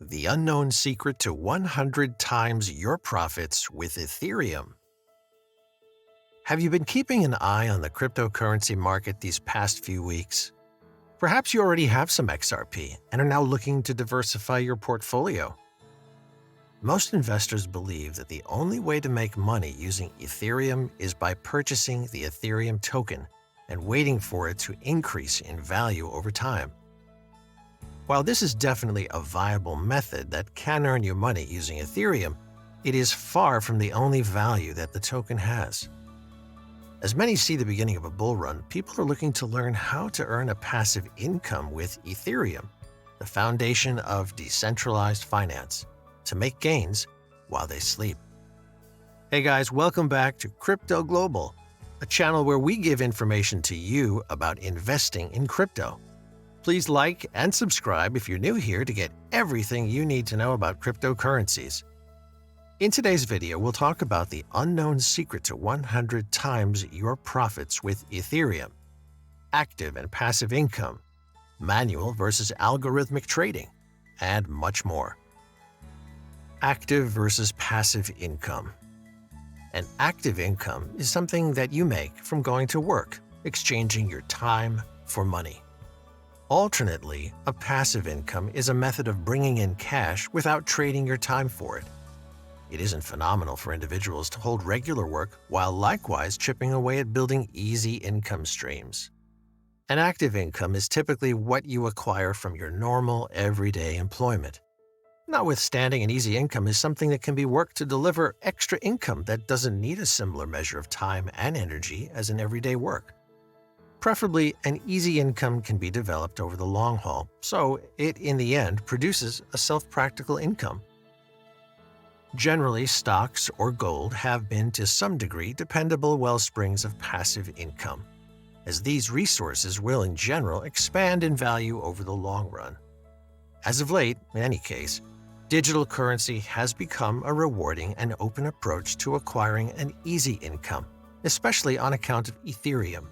The unknown secret to 100 times your profits with Ethereum. Have you been keeping an eye on the cryptocurrency market these past few weeks? Perhaps you already have some XRP and are now looking to diversify your portfolio. Most investors believe that the only way to make money using Ethereum is by purchasing the Ethereum token and waiting for it to increase in value over time. While this is definitely a viable method that can earn you money using Ethereum, it is far from the only value that the token has. As many see the beginning of a bull run, people are looking to learn how to earn a passive income with Ethereum, the foundation of decentralized finance, to make gains while they sleep. Hey guys, welcome back to Crypto Global, a channel where we give information to you about investing in crypto. Please like and subscribe if you're new here to get everything you need to know about cryptocurrencies. In today's video, we'll talk about the unknown secret to 100 times your profits with Ethereum, active and passive income, manual versus algorithmic trading, and much more. Active versus passive income. An active income is something that you make from going to work, exchanging your time for money. Alternately, a passive income is a method of bringing in cash without trading your time for it. It isn't phenomenal for individuals to hold regular work while likewise chipping away at building easy income streams. An active income is typically what you acquire from your normal, everyday employment. Notwithstanding, an easy income is something that can be worked to deliver extra income that doesn't need a similar measure of time and energy as an everyday work. Preferably, an easy income can be developed over the long haul, so it in the end produces a self-practical income. Generally, stocks or gold have been to some degree dependable wellsprings of passive income, as these resources will in general expand in value over the long run. As of late, in any case, digital currency has become a rewarding and open approach to acquiring an easy income, especially on account of Ethereum.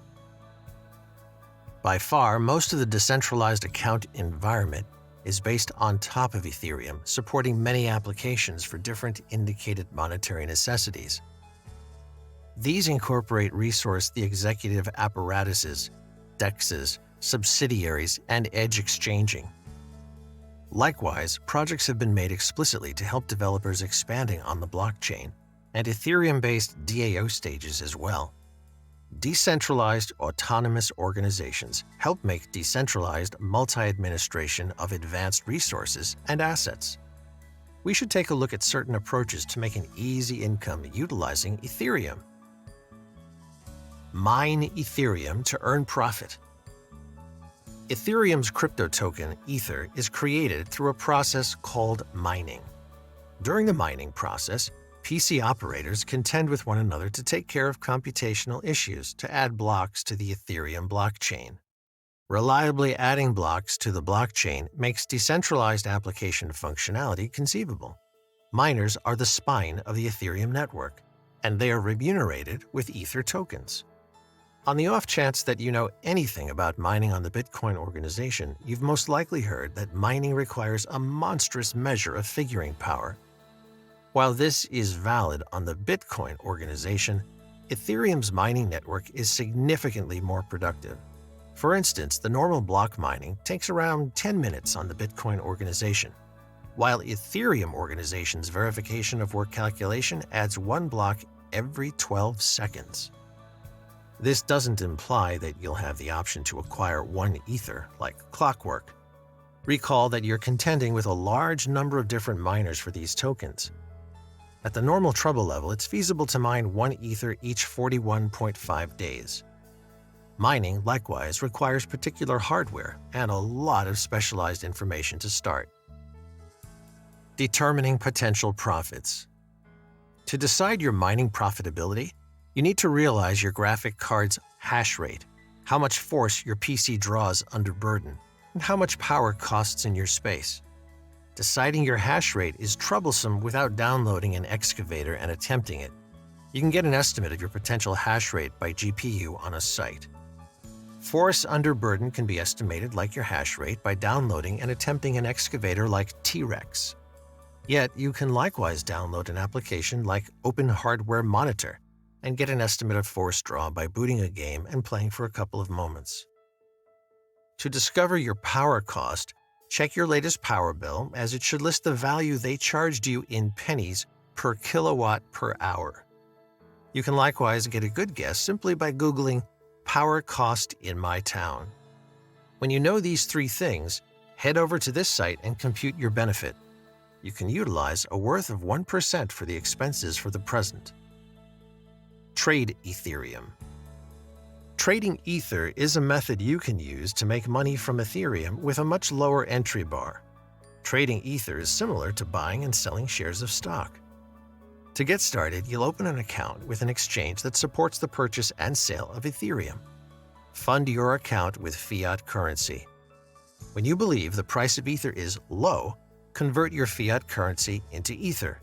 By far, most of the decentralized account environment is based on top of Ethereum, supporting many applications for different indicated monetary necessities. These incorporate the executive apparatuses, DEXs, subsidiaries, and edge exchanging. Likewise, projects have been made explicitly to help developers expanding on the blockchain, and Ethereum-based DAO stages as well. Decentralized autonomous organizations help make decentralized multi-administration of advanced resources and assets. We should take a look at certain approaches to make an easy income utilizing Ethereum. Mine Ethereum to earn profit. Ethereum's crypto token, Ether, is created through a process called mining. During the mining process, PC operators contend with one another to take care of computational issues to add blocks to the Ethereum blockchain. Reliably adding blocks to the blockchain makes decentralized application functionality conceivable. Miners are the spine of the Ethereum network, and they are remunerated with Ether tokens. On the off chance that you know anything about mining on the Bitcoin organization, you've most likely heard that mining requires a monstrous measure of figuring power. While this is valid on the Bitcoin organization, Ethereum's mining network is significantly more productive. For instance, the normal block mining takes around 10 minutes on the Bitcoin organization, while Ethereum organization's verification of work calculation adds one block every 12 seconds. This doesn't imply that you'll have the option to acquire one Ether like clockwork. Recall that you're contending with a large number of different miners for these tokens. At the normal trouble level, it's feasible to mine one Ether each 41.5 days. Mining, likewise, requires particular hardware and a lot of specialized information to start. Determining potential profits. To decide your mining profitability, you need to realize your graphic card's hash rate, how much force your PC draws under burden, and how much power costs in your space. Deciding your hash rate is troublesome without downloading an excavator and attempting it. You can get an estimate of your potential hash rate by GPU on a site. Force under burden can be estimated like your hash rate by downloading and attempting an excavator like T-Rex. Yet, you can likewise download an application like Open Hardware Monitor and get an estimate of force draw by booting a game and playing for a couple of moments. To discover your power cost, check your latest power bill, as it should list the value they charged you in pennies per kilowatt per hour. You can likewise get a good guess simply by Googling power cost in my town. When you know these three things, head over to this site and compute your benefit. You can utilize a worth of 1% for the expenses for the present. Trade Ethereum. Trading Ether is a method you can use to make money from Ethereum with a much lower entry bar. Trading Ether is similar to buying and selling shares of stock. To get started, you'll open an account with an exchange that supports the purchase and sale of Ethereum. Fund your account with fiat currency. When you believe the price of Ether is low, convert your fiat currency into Ether.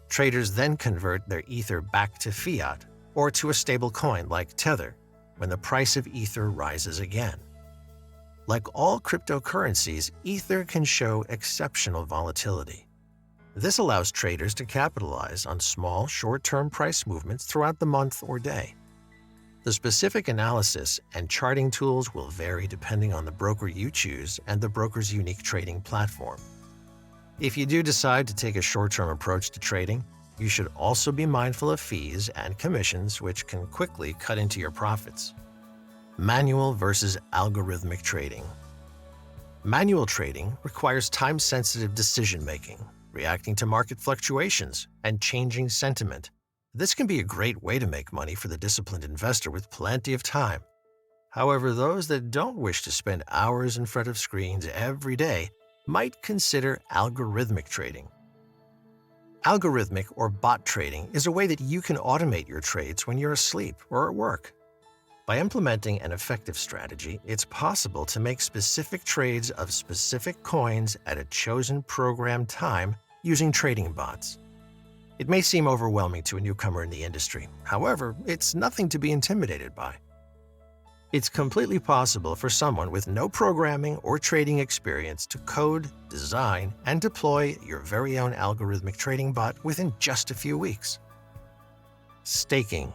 Traders then convert their Ether back to fiat or to a stable coin like Tether when the price of Ether rises again. Like all cryptocurrencies, Ether can show exceptional volatility. This allows traders to capitalize on small, short-term price movements throughout the month or day. The specific analysis and charting tools will vary depending on the broker you choose and the broker's unique trading platform. If you do decide to take a short-term approach to trading, you should also be mindful of fees and commissions, which can quickly cut into your profits. Manual versus algorithmic trading. Manual trading requires time-sensitive decision-making, reacting to market fluctuations, and changing sentiment. This can be a great way to make money for the disciplined investor with plenty of time. However, those that don't wish to spend hours in front of screens every day might consider algorithmic trading. Algorithmic or bot trading is a way that you can automate your trades when you're asleep or at work. By implementing an effective strategy, it's possible to make specific trades of specific coins at a chosen programmed time using trading bots. It may seem overwhelming to a newcomer in the industry. However, it's nothing to be intimidated by. It's completely possible for someone with no programming or trading experience to code, design, and deploy your very own algorithmic trading bot within just a few weeks. Staking.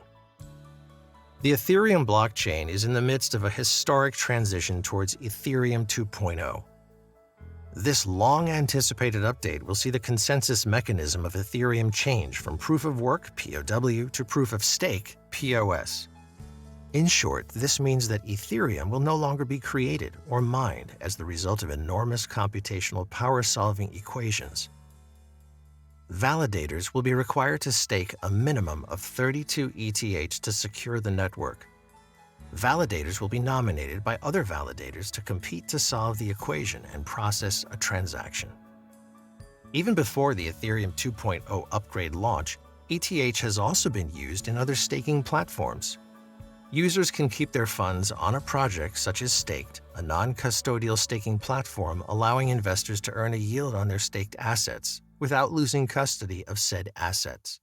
The Ethereum blockchain is in the midst of a historic transition towards Ethereum 2.0. This long-anticipated update will see the consensus mechanism of Ethereum change from proof of work (POW) to proof of stake (POS). In short, this means that Ethereum will no longer be created or mined as the result of enormous computational power-solving equations. Validators will be required to stake a minimum of 32 ETH to secure the network. Validators will be nominated by other validators to compete to solve the equation and process a transaction. Even before the Ethereum 2.0 upgrade launch, ETH has also been used in other staking platforms. Users can keep their funds on a project such as Staked, a non-custodial staking platform allowing investors to earn a yield on their staked assets without losing custody of said assets.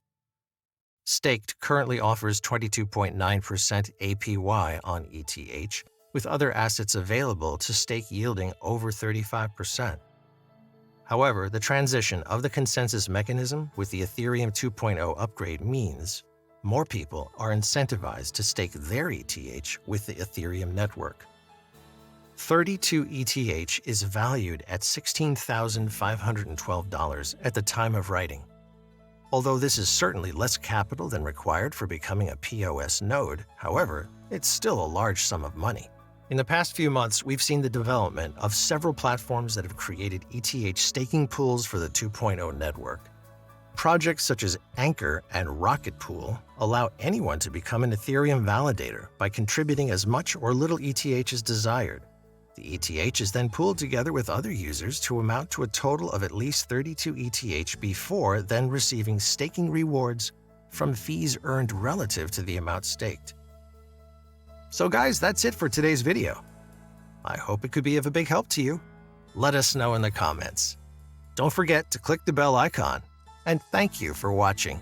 Staked currently offers 22.9% APY on ETH, with other assets available to stake yielding over 35%. However, the transition of the consensus mechanism with the Ethereum 2.0 upgrade means more people are incentivized to stake their ETH with the Ethereum network. 32 ETH is valued at $16,512 at the time of writing. Although this is certainly less capital than required for becoming a POS node, however, it's still a large sum of money. In the past few months, we've seen the development of several platforms that have created ETH staking pools for the 2.0 network. Projects such as Anchor and Rocket Pool allow anyone to become an Ethereum validator by contributing as much or little ETH as desired. The ETH is then pooled together with other users to amount to a total of at least 32 ETH before then receiving staking rewards from fees earned relative to the amount staked. So guys, that's it for today's video. I hope it could be of a big help to you. Let us know in the comments. Don't forget to click the bell icon, and thank you for watching.